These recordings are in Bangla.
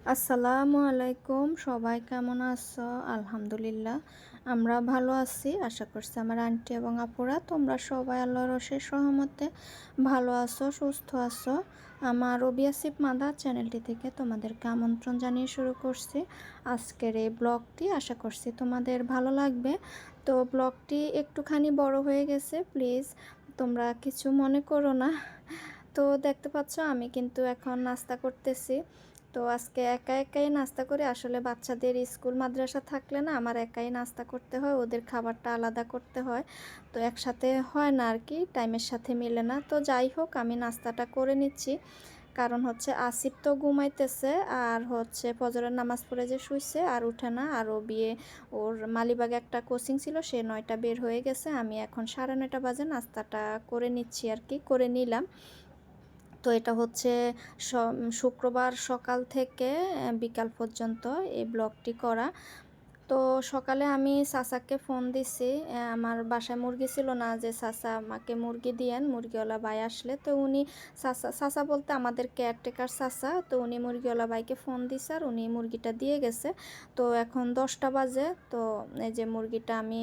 আসসালামু আলাইকুম, সবাই কেমন আছো? আলহামদুলিল্লাহ আমরা ভালো আছি। আশা করছি আমার আন্টি এবং আপুরা তোমরা সবাই আল্লাহর অশেষ রহমতে ভালো আছো, সুস্থ আছো। আমার রবি আসিফ মাদা চ্যানেলটি থেকে তোমাদেরকে আমন্ত্রণ জানিয়ে শুরু করছি আজকের এই ব্লগটি। আশা করছি তোমাদের ভালো লাগবে। তো ব্লগটি একটুখানি বড় হয়ে গেছে, প্লিজ তোমরা কিছু মনে করো না। তো দেখতে পাচ্ছ আমি কিন্তু এখন নাস্তা করতেছি। তো আজকে একা একাই নাস্তা করে, আসলে বাচ্চাদের স্কুল মাদ্রাসা থাকলে না আমার একাই নাস্তা করতে হয়, ওদের খাবারটা আলাদা করতে হয়। তো একসাথে হয় না আর কি, টাইমের সাথে মিলে না। তো যাই হোক আমি নাস্তাটা করে নিচ্ছি, কারণ হচ্ছে আসিফ তো ঘুমাইতেছে আর হচ্ছে ফজরের নামাজ পড়ে যে শুইছে আর উঠে না। আর ও বিয়ে ওর মালিবাগে একটা কোচিং ছিল, সে 9টা বের হয়ে গেছে। আমি এখন 9:30 বাজে নাস্তাটা করে নিচ্ছি আর কি, করে নিলাম। তো এটা হচ্ছে শুক্রবার সকাল থেকে বিকাল পর্যন্ত এই ব্লগটি করা। তো সকালে আমি চাচাকে ফোন দিছি, আমার বাসায় মুরগি ছিল না, যে চাচা আমাকে মুরগি দিয়েন, মুরগিওয়ালা ভাই আসলে। তো উনি চাচা চাচা বলতে আমাদের কেয়ারটেকার চাচা, তো উনি মুরগিওয়ালা ভাইকে ফোন দিছে আর উনি মুরগিটা দিয়ে গেছে। তো এখন 10টা বাজে। তো এই যে মুরগিটা আমি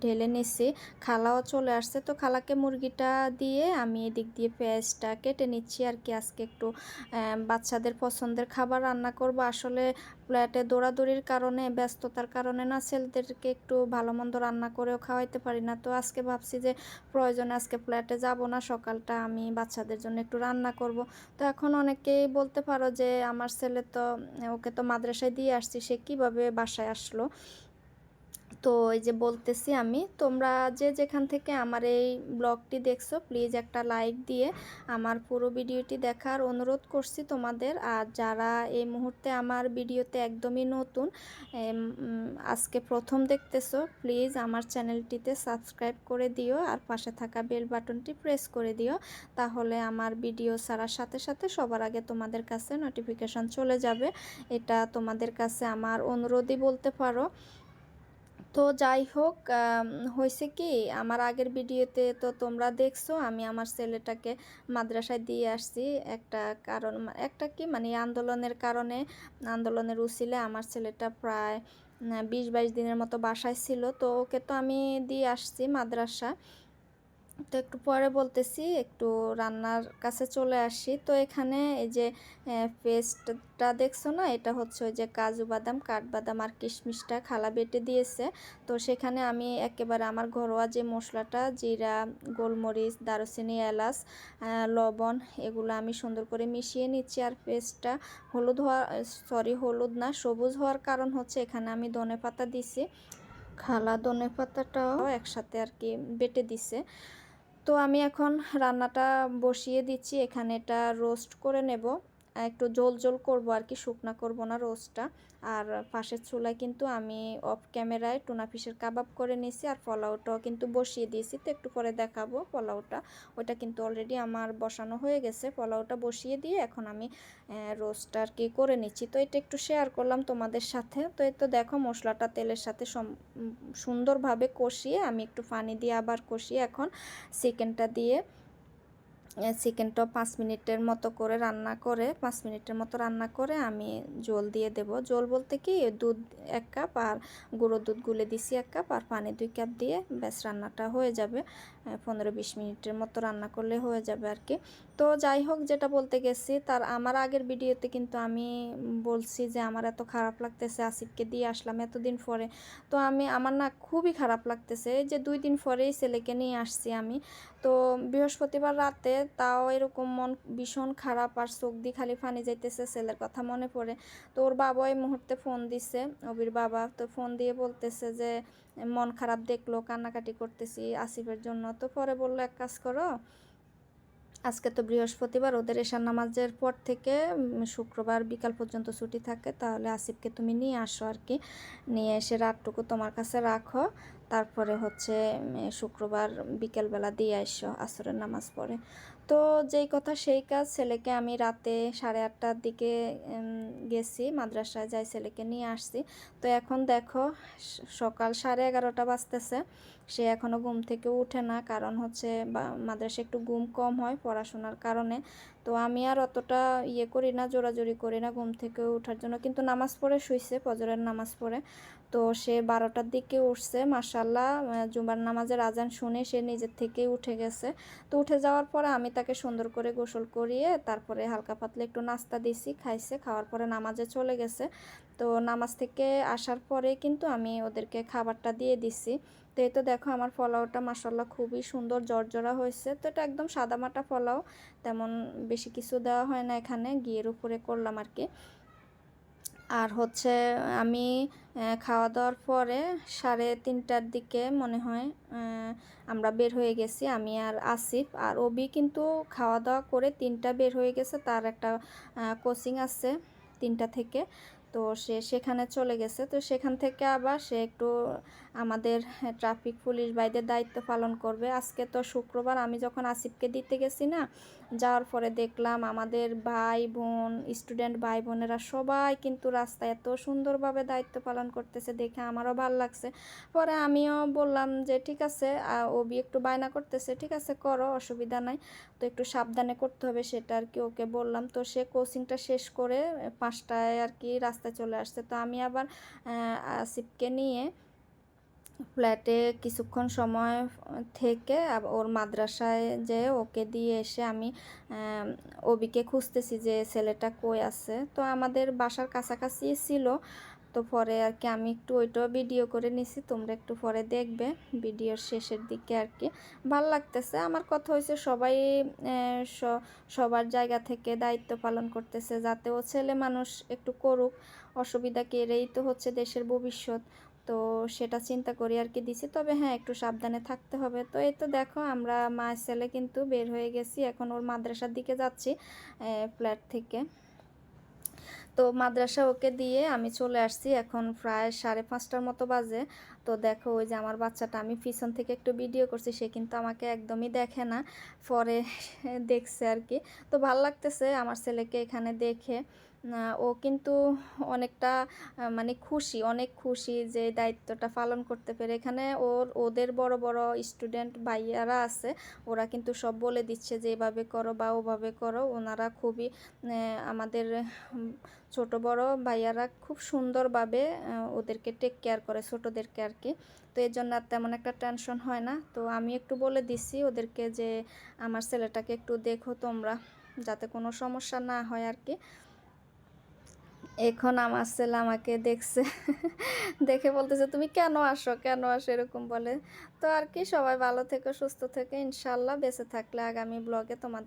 ঢেলে নিছি, খালাও চলে আসছে। তো খালাকে মুরগিটা দিয়ে আমি এদিক দিয়ে পেঁয়াজটা কেটে নিচ্ছি আর কি। আজকে একটু বাচ্চাদের পছন্দের খাবার রান্না করব। আসলে ফ্ল্যাটে দৌড়াদৌড়ির কারণে, ব্যস্ততার কারণে না ছেলেদেরকে একটু ভালো মন্দ রান্না করেও খাওয়াইতে পারি না। তো আজকে ভাবছি যে প্রয়োজনে আজকে ফ্ল্যাটে যাব না, সকালটা আমি বাচ্চাদের জন্য একটু রান্না করব। তো এখন অনেকেই বলতে পারো যে আমার ছেলে তো, ওকে তো মাদ্রাসায় দিয়ে আসছি, সে কীভাবে বাসায় আসলো। তো এই যে বলতেছি আমি, তোমরা যে যেখান থেকে আমার এই ব্লগটি দেখছো প্লিজ একটা লাইক দিয়ে আমার পুরো ভিডিওটি দেখার অনুরোধ করছি তোমাদের। আর যারা এই মুহূর্তে আমার ভিডিওতে একদমই নতুন, আজকে প্রথম দেখতেছো, প্লিজ আমার চ্যানেলটিতে সাবস্ক্রাইব করে দিও আর পাশে থাকা বেল বাটনটি প্রেস করে দিও। তাহলে আমার ভিডিও ছাড়ার সাথে সাথে সবার আগে তোমাদের কাছে নোটিফিকেশন চলে যাবে। এটা তোমাদের কাছে আমার অনুরোধই বলতে পারো। তো যাই হোক, হয়েছে কি, আমার আগের ভিডিওতে তো তোমরা দেখছো আমি আমার ছেলেটাকে মাদ্রাসায় দিয়ে আসছি একটা কারণ, একটা কি মানে আন্দোলনের কারণে, আন্দোলনের উছিলে আমার ছেলেটা প্রায় 20-22 দিনের মতো বাসায় ছিল। তো ওকে তো আমি দিয়ে আসছি মাদ্রাসা। তো একটু পরে বলতেছি একটু রান্নার কাছে চলে আসি। তো এখানে এই যে পেস্টটা দেখছো না, এটা হচ্ছে ওই যে কাজু বাদাম, কাঠবাদাম আর কিশমিশটা খালা বেটে দিয়েছে। তো সেখানে আমি একেবারে আমার ঘরোয়া যে মশলাটা, জিরা, গোলমরিচ, দারুচিনি, এলাচ, লবণ, এগুলো আমি সুন্দর করে মিশিয়ে নিচ্ছি। আর পেস্টটা হলুদ হওয়া, সরি হলুদ না, সবুজ হওয়ার কারণ হচ্ছে এখানে আমি ধনেপাতা দিছি, খালা ধনেপাতাটাও একসাথে আর কি বেটে দিছে। তো আমি এখন রান্নাটা বসিয়ে দিচ্ছি, এখানে এটা রোস্ট করে নেব, একটু জোল জোল করব আর কি, শুকনা করব না রোস্টটা। আর পাশের চুলায় কিন্তু আমি অফ ক্যামেরায় টুনা ফিশের কাবাব করে নিয়েছি, আর পোলাওটাও কিন্তু বসিয়ে দিয়েছি। তো একটু পরে দেখাবো পোলাওটা, ওইটা কিন্তু অলরেডি আমার বসানো হয়ে গেছে। পোলাওটা বসিয়ে দিয়ে এখন আমি রোস্টটা আর কি করে নিচ্ছি। তো এটা একটু শেয়ার করলাম তোমাদের সাথে। তো এই তো দেখো মশলাটা তেলের সাথে সুন্দরভাবে কষিয়ে আমি একটু পানি দিয়ে আবার কষিয়ে এখন চিকেনটা দিয়ে, চিকেনটা 5 মিনিটের মতো করে রান্না করে, 5 মিনিটের মতো রান্না করে আমি জল দিয়ে দেব। জল বলতে কি, দুধ 1 কাপ আর গুঁড়ো দুধ গুলে দিছি 1 কাপ আর পানি 2 কাপ দিয়ে ব্যাস রান্নাটা হয়ে যাবে। 15-20 মিনিটের মতো রান্না করলে হয়ে যাবে আর কি। তো যাই হোক, যেটা বলতে গেছি, তার আমার আগের ভিডিওতে কিন্তু আমি বলছি যে আমার এত খারাপ লাগতেছে, আসিফকে দিয়ে আসলাম এতদিন পরে। তো আমার না খুবই খারাপ লাগতেছে যে 2 দিন পরেই ছেলেকে নিয়ে আসছি আমি। তো বৃহস্পতিবার রাতে তাও এরকম মন ভীষণ খারাপ আর চোখ দিয়ে খালি পানি যাইতেছে, ছেলের কথা মনে পড়ে। তো ওর বাবা এই মুহূর্তে ফোন দিছে, অবির বাবা, তো ফোন দিয়ে বলতেছে যে মন খারাপ দেখলো, কান্নাকাটি করতেছি আসিফের জন্য। তো পরে বললো এক কাজ করো, আজকে তো বৃহস্পতিবার, ওদের এশার নামাজের পর থেকে শুক্রবার বিকাল পর্যন্ত ছুটি থাকে, তাহলে আসিফকে তুমি নিয়ে আসো আর কি, নিয়ে এসে রাতটুকু তোমার কাছে রাখো, তারপরে হচ্ছে শুক্রবার বিকেলবেলা দিয়ে আসো আসরের নামাজ পড়ে। তো যেই কথা সেই কাজ, ছেলেকে আমি রাতে 8:30টার দিকে গেছি মাদ্রাসায়, যাই ছেলেকে নিয়ে আসছি। তো এখন দেখো সকাল 11:30টা বাজতেছে, সে এখনও ঘুম থেকে উঠে না, কারণ হচ্ছে মাদ্রাসায় একটু ঘুম কম হয় পড়াশোনার কারণে। তো আমি আর অতটা ইয়ে করি না, জোরাজোরি করি না ঘুম থেকে ওঠার জন্য, কিন্তু নামাজ পড়ে শুইছে, ফজরের নামাজ পড়ে। তো সে 12টার দিকে উঠছে মাশাল্লাহ, জুমার নামাজের আজান শুনে সে নিজের থেকেই উঠে গেছে। তো উঠে যাওয়ার পরে আমি তাকে সুন্দর করে গোসল করিয়ে তারপরে হালকা পাতলা একটু নাস্তা দিছি, খাইছে, খাওয়ার পরে নামাজে চলে গেছে। তো নামাজ থেকে আসার পরে কিন্তু আমি ওদেরকে খাবারটা দিয়ে দিছি। তো এই তো দেখো আমার পোলাওটা মাশাল্লাহ খুবই সুন্দর জর্জরা হয়েছে। তো এটা একদম সাদামাটা পোলাও, তেমন বেশি কিছু দেওয়া হয় না, এখানে ঘিয়ের উপরে করলাম আর কি। আর হচ্ছে আমি খাওয়া দাওয়ার পরে 3:30টার দিকে মনে হয় আমরা বের হয়ে গেছি, আমি আর আসিফ। আর অবি কিন্তু খাওয়া দাওয়া করে 3টা বের হয়ে গেছে, তার একটা কোচিং আছে 3টা থেকে। তো সে সেখানে চলে গেছে। তো সেখান থেকে আবার সে একটু আমাদের ট্রাফিক পুলিশ ভাইদের দায়িত্ব পালন করবে। আজকে তো শুক্রবার, আমি যখন আসিফকে দিতে গেছি না, যাওয়ার পরে দেখলাম আমাদের ভাই বোন, স্টুডেন্ট ভাই বোনেরা সবাই কিন্তু রাস্তায় এত সুন্দরভাবে দায়িত্ব পালন করতেছে, দেখে আমারও ভালো লাগছে। পরে আমিও বললাম যে ঠিক আছে, ওবি একটু বায়না করতেছে, ঠিক আছে করো, অসুবিধা নাই, তো একটু সাবধানে করতে হবে সেটা আর কি ওকে বললাম। তো সে কোচিংটা শেষ করে 5টায় আর কি রাস্তায় চলে আসছে। তো আমি আবার আসিফকে নিয়ে ফ্ল্যাটে কিছুক্ষণ সময় থেকে ওর মাদ্রাসায় যে ওকে দিয়ে এসে আমি অবিকে খুঁজতেছি যে ছেলেটা কই আছে। তো আমাদের বাসার কাছাকাছি ছিল। তো পরে আর কি আমি একটু ওইটাও ভিডিও করে নিছি, তোমরা একটু পরে দেখবে ভিডিওর শেষের দিকে আর কি। ভাল লাগতেছে। আমার কথা হয়েছে সবাই সবার জায়গা থেকে দায়িত্ব পালন করতেছে, যাতে ও ছেলে মানুষ একটু করুক, অসুবিধা কি, এরাই তো হচ্ছে দেশের ভবিষ্যৎ। তো সেটা চিন্তা করি আর কি দিছি। তবে হ্যাঁ, একটু সাবধানে থাকতে হবে। তো এই তো দেখো আমরা মা ছেলে কিন্তু বের হয়ে গেছি, এখন ওর মাদ্রাসার দিকে যাচ্ছি ফ্ল্যাট থেকে। তো মাদ্রাসা ওকে দিয়ে আমি চলে আসছি, এখন প্রায় 5:30টার মতো বাজে। তো দেখো ওই যে আমার বাচ্চাটা, আমি পিছন থেকে একটু ভিডিও করছি, সে কিন্তু আমাকে একদমই দেখে না, পরে দেখছে আর কি। তো ভাল লাগতেছে আমার ছেলেকে এখানে দেখে। ও কিন্তু অনেকটা মানে খুশি, অনেক খুশি যে দায়িত্বটা পালন করতে পেরে। এখানে ওদের বড় বড় স্টুডেন্ট ভাইয়ারা আছে, ওরা কিন্তু সব বলে দিচ্ছে যে এভাবে করো বা ওভাবে করো। ওনারা খুবই আমাদের ছোট বড় ভাইয়ারা খুব সুন্দরভাবে ওদেরকে টেক কেয়ার করে, ছোটোদেরকে আর কি। তো এর জন্য আর তেমন একটা টেনশন হয় না। তো আমি একটু বলে দিছি ওদেরকে যে আমার ছেলেটাকে একটু দেখো তোমরা, যাতে কোনো সমস্যা না হয় আর কি। এখন আমার ছেলে আমাকে দেখছে, দেখে বলতেছে তুমি কেন আসো, কেন আসো, এরকম বলে। তো আর কি, সবাই ভালো থেকো, সুস্থ থেকো, ইনশাল্লাহ বেঁচে থাকলে আগামী ব্লগে তোমাদের